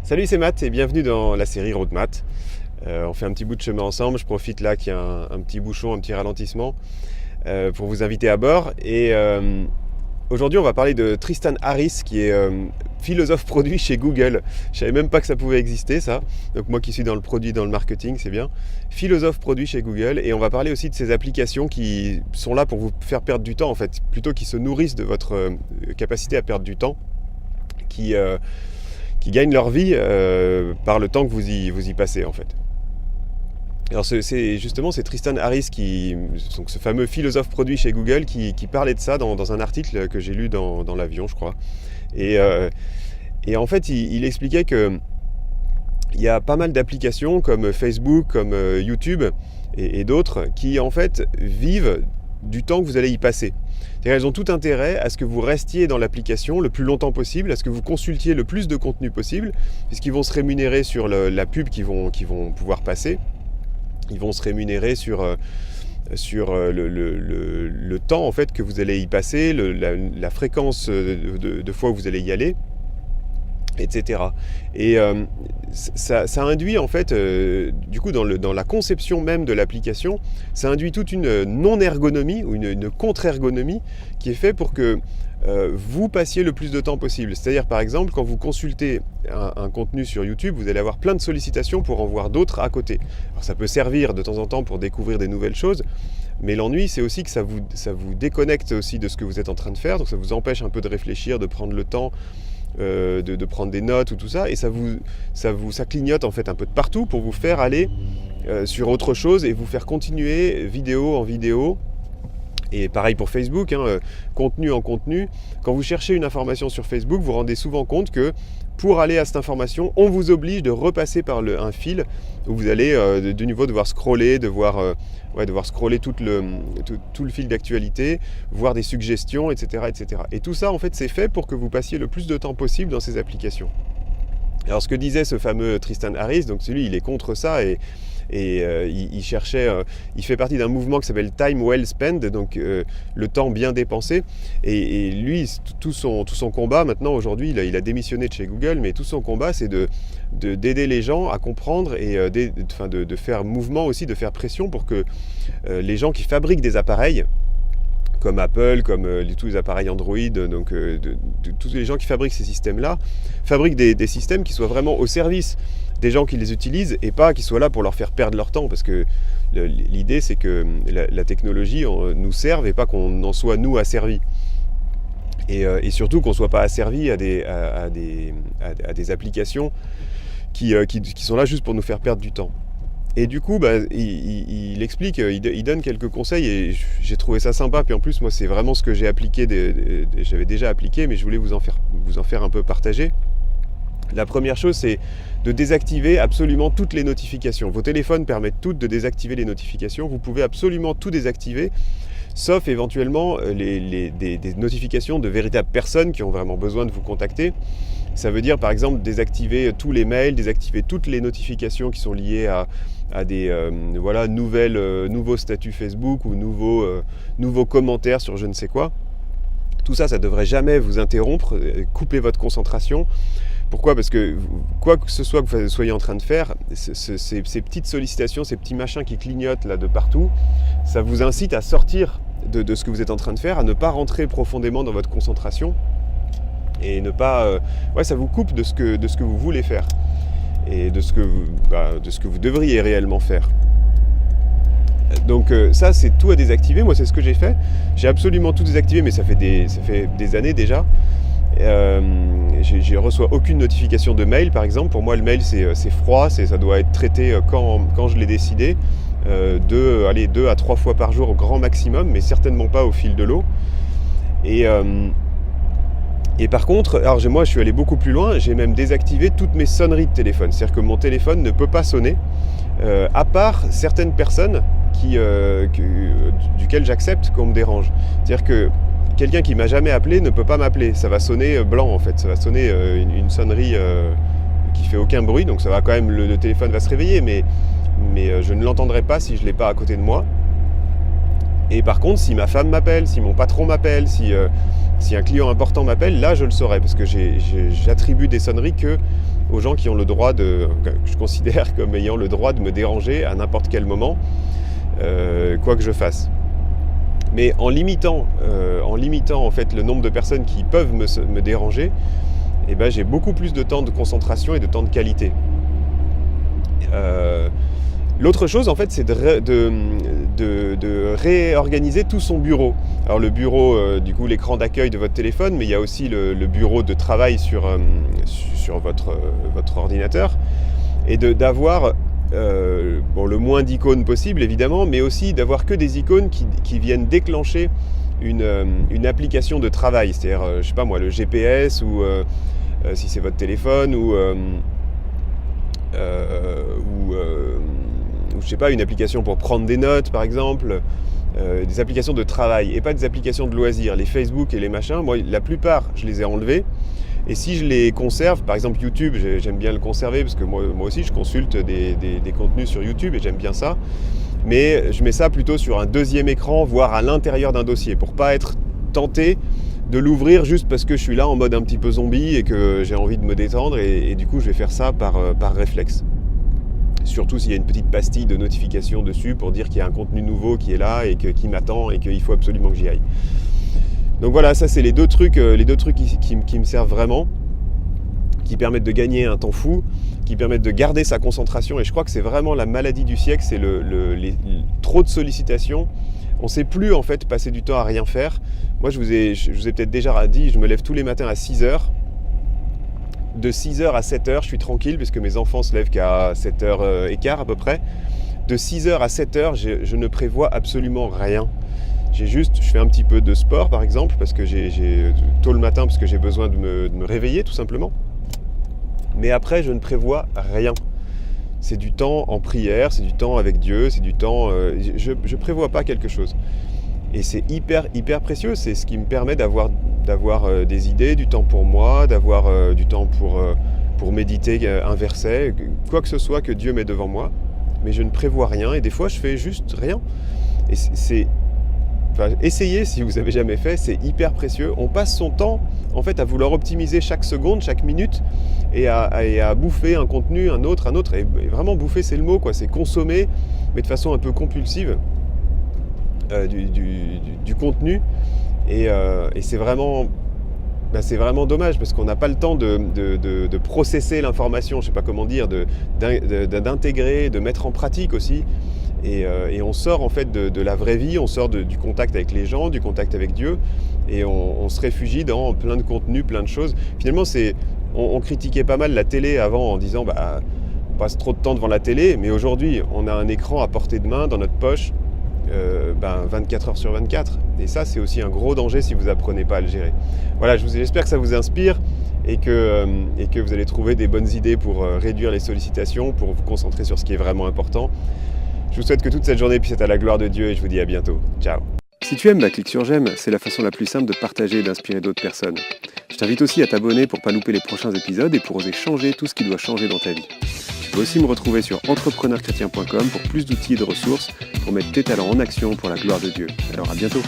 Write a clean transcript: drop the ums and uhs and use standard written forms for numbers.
Salut, c'est Matt et bienvenue dans la série Road Matt. On fait un petit bout de chemin ensemble. Je profite là qu'il y a un petit bouchon, un petit ralentissement pour vous inviter à bord. Et aujourd'hui, on va parler de Tristan Harris qui est philosophe produit chez Google. Je savais même pas que ça pouvait exister, ça. Donc moi qui suis dans le produit, dans le marketing, c'est bien. Philosophe produit chez Google. Et on va parler aussi de ces applications qui sont là pour vous faire perdre du temps, en fait. Plutôt qui se nourrissent de votre capacité à perdre du temps. Qui gagnent leur vie par le temps que vous y passez en fait. Alors c'est Tristan Harris, donc ce fameux philosophe produit chez Google, qui parlait de ça dans un article que j'ai lu dans l'avion, je crois. Et en fait, il expliquait qu'il y a pas mal d'applications comme Facebook, comme YouTube et d'autres qui en fait vivent du temps que vous allez y passer. C'est-à-dire, elles ont tout intérêt à ce que vous restiez dans l'application le plus longtemps possible, à ce que vous consultiez le plus de contenu possible, puisqu'ils vont se rémunérer sur la pub qu'ils vont pouvoir passer. Ils vont se rémunérer sur le temps en fait que vous allez y passer, la fréquence de fois où vous allez y aller, etc. Et ça induit en fait, du coup dans la conception même de l'application, ça induit toute une non-ergonomie ou une contre-ergonomie qui est faite pour que vous passiez le plus de temps possible. C'est-à-dire par exemple quand vous consultez un contenu sur YouTube, vous allez avoir plein de sollicitations pour en voir d'autres à côté. Alors ça peut servir de temps en temps pour découvrir des nouvelles choses, mais l'ennui c'est aussi que ça vous déconnecte aussi de ce que vous êtes en train de faire, donc ça vous empêche un peu de réfléchir, de prendre le temps de prendre des notes ou tout ça, et ça clignote en fait un peu de partout pour vous faire aller sur autre chose et vous faire continuer vidéo en vidéo. Et pareil pour Facebook, contenu en contenu. Quand vous cherchez une information sur Facebook, vous vous rendez souvent compte que pour aller à cette information, on vous oblige de repasser par un fil où vous allez de nouveau devoir scroller, devoir scroller tout le fil d'actualité, voir des suggestions, etc., etc. Et tout ça, en fait, c'est fait pour que vous passiez le plus de temps possible dans ces applications. Alors, ce que disait ce fameux Tristan Harris, donc celui, il est contre ça et il cherchait, il fait partie d'un mouvement qui s'appelle Time Well Spent, donc le temps bien dépensé. Et lui, tout son combat maintenant, aujourd'hui, il a démissionné de chez Google, mais tout son combat, c'est d'aider les gens à comprendre et de faire mouvement aussi, de faire pression pour que les gens qui fabriquent des appareils, comme Apple, comme tous les appareils Android, donc tous les gens qui fabriquent ces systèmes-là, fabriquent des systèmes qui soient vraiment au service des gens qui les utilisent et pas qui soient là pour leur faire perdre leur temps, parce que l'idée c'est que la technologie nous serve et pas qu'on en soit nous asservis. Et surtout qu'on ne soit pas asservi à des applications qui sont là juste pour nous faire perdre du temps. Et du coup, il explique, il donne quelques conseils et j'ai trouvé ça sympa. Puis en plus, moi, c'est vraiment ce que j'ai appliqué, j'avais déjà appliqué, mais je voulais vous en faire un peu partager. La première chose, c'est de désactiver absolument toutes les notifications. Vos téléphones permettent toutes de désactiver les notifications. Vous pouvez absolument tout désactiver, sauf éventuellement des notifications de véritables personnes qui ont vraiment besoin de vous contacter. Ça veut dire par exemple désactiver tous les mails, désactiver toutes les notifications qui sont liées à des nouveaux statuts Facebook ou nouveaux commentaires sur je ne sais quoi. Tout ça, ça ne devrait jamais vous interrompre, couper votre concentration. Pourquoi ? Parce que quoi que ce soit que vous soyez en train de faire, ces petites sollicitations, ces petits machins qui clignotent là de partout, ça vous incite à sortir de ce que vous êtes en train de faire, à ne pas rentrer profondément dans votre concentration et ne pas... ça vous coupe de ce que vous voulez faire et de ce que vous devriez réellement faire. Donc ça, c'est tout à désactiver. Moi, c'est ce que j'ai fait. J'ai absolument tout désactivé, mais ça fait des années déjà. Je reçois aucune notification de mail, par exemple. Pour moi, le mail, c'est froid. Ça doit être traité quand je l'ai décidé. 2 à 3 fois par jour au grand maximum, mais certainement pas au fil de l'eau. Et par contre, moi je suis allé beaucoup plus loin, j'ai même désactivé toutes mes sonneries de téléphone. C'est-à-dire que mon téléphone ne peut pas sonner, à part certaines personnes duquel j'accepte qu'on me dérange. C'est-à-dire que quelqu'un qui m'a jamais appelé ne peut pas m'appeler. Ça va sonner blanc en fait, ça va sonner une sonnerie qui fait aucun bruit, donc ça va quand même, le téléphone va se réveiller, mais je ne l'entendrai pas si je ne l'ai pas à côté de moi. Et par contre, si ma femme m'appelle, si mon patron m'appelle, si un client important m'appelle, là je le saurai, parce que j'attribue des sonneries que aux gens qui ont le droit que je considère comme ayant le droit de me déranger à n'importe quel moment, quoi que je fasse. Mais en limitant en fait le nombre de personnes qui peuvent me déranger, eh ben, j'ai beaucoup plus de temps de concentration et de temps de qualité. L'autre chose, en fait, c'est de réorganiser tout son bureau. Alors le bureau, du coup, l'écran d'accueil de votre téléphone, mais il y a aussi le bureau de travail sur votre ordinateur, et d'avoir le moins d'icônes possible, évidemment, mais aussi d'avoir que des icônes qui viennent déclencher une application de travail, c'est-à-dire, je sais pas moi, le GPS, ou si c'est votre téléphone, ou je sais pas, une application pour prendre des notes, par exemple, des applications de travail, et pas des applications de loisirs. Les Facebook et les machins, moi, la plupart, je les ai enlevés. Et si je les conserve, par exemple YouTube, j'aime bien le conserver parce que moi aussi je consulte des contenus sur YouTube et j'aime bien ça. Mais je mets ça plutôt sur un deuxième écran, voire à l'intérieur d'un dossier, pour pas être tenté de l'ouvrir juste parce que je suis là en mode un petit peu zombie et que j'ai envie de me détendre, et du coup je vais faire ça par réflexe. Surtout s'il y a une petite pastille de notification dessus pour dire qu'il y a un contenu nouveau qui est là et qui m'attend et qu'il faut absolument que j'y aille. Donc voilà, ça c'est les deux trucs qui me servent vraiment, qui permettent de gagner un temps fou, qui permettent de garder sa concentration. Et je crois que c'est vraiment la maladie du siècle, c'est trop de sollicitations. On ne sait plus en fait passer du temps à rien faire. Moi je vous ai peut-être déjà dit, je me lève tous les matins à 6h. De 6h à 7h, je suis tranquille parce que mes enfants se lèvent qu'à 7h15 à peu près. De 6h à 7h, je ne prévois absolument rien. Je fais un petit peu de sport par exemple, parce que tôt le matin, parce que j'ai besoin de me réveiller tout simplement. Mais après, je ne prévois rien. C'est du temps en prière, c'est du temps avec Dieu, c'est du temps... je ne prévois pas quelque chose. Et c'est hyper, hyper précieux. C'est ce qui me permet d'avoir des idées, du temps pour moi, d'avoir du temps pour méditer un verset, quoi que ce soit que Dieu met devant moi. Mais je ne prévois rien, et des fois, je fais juste rien. Et essayez si vous n'avez jamais fait, c'est hyper précieux. On passe son temps en fait à vouloir optimiser chaque seconde, chaque minute, et à bouffer un contenu, un autre. Et vraiment bouffer, c'est le mot, quoi. C'est consommer, mais de façon un peu compulsive, du contenu. Et c'est vraiment dommage parce qu'on n'a pas le temps de processer l'information, je ne sais pas comment dire, d'intégrer, de mettre en pratique aussi. Et on sort en fait de la vraie vie, on sort du contact avec les gens, du contact avec Dieu, et on se réfugie dans plein de contenus, plein de choses. Finalement, on critiquait pas mal la télé avant en disant on passe trop de temps devant la télé, mais aujourd'hui on a un écran à portée de main dans notre poche 24 heures sur 24. Et ça, c'est aussi un gros danger si vous apprenez pas à le gérer. Voilà, j'espère que ça vous inspire et que vous allez trouver des bonnes idées pour réduire les sollicitations, pour vous concentrer sur ce qui est vraiment important. Je vous souhaite que toute cette journée puisse être à la gloire de Dieu et je vous dis à bientôt. Ciao. Si tu aimes, clique sur j'aime, c'est la façon la plus simple de partager et d'inspirer d'autres personnes. Je t'invite aussi à t'abonner pour ne pas louper les prochains épisodes et pour oser changer tout ce qui doit changer dans ta vie. Tu peux aussi me retrouver sur entrepreneurchrétien.com pour plus d'outils et de ressources pour mettre tes talents en action pour la gloire de Dieu. Alors à bientôt.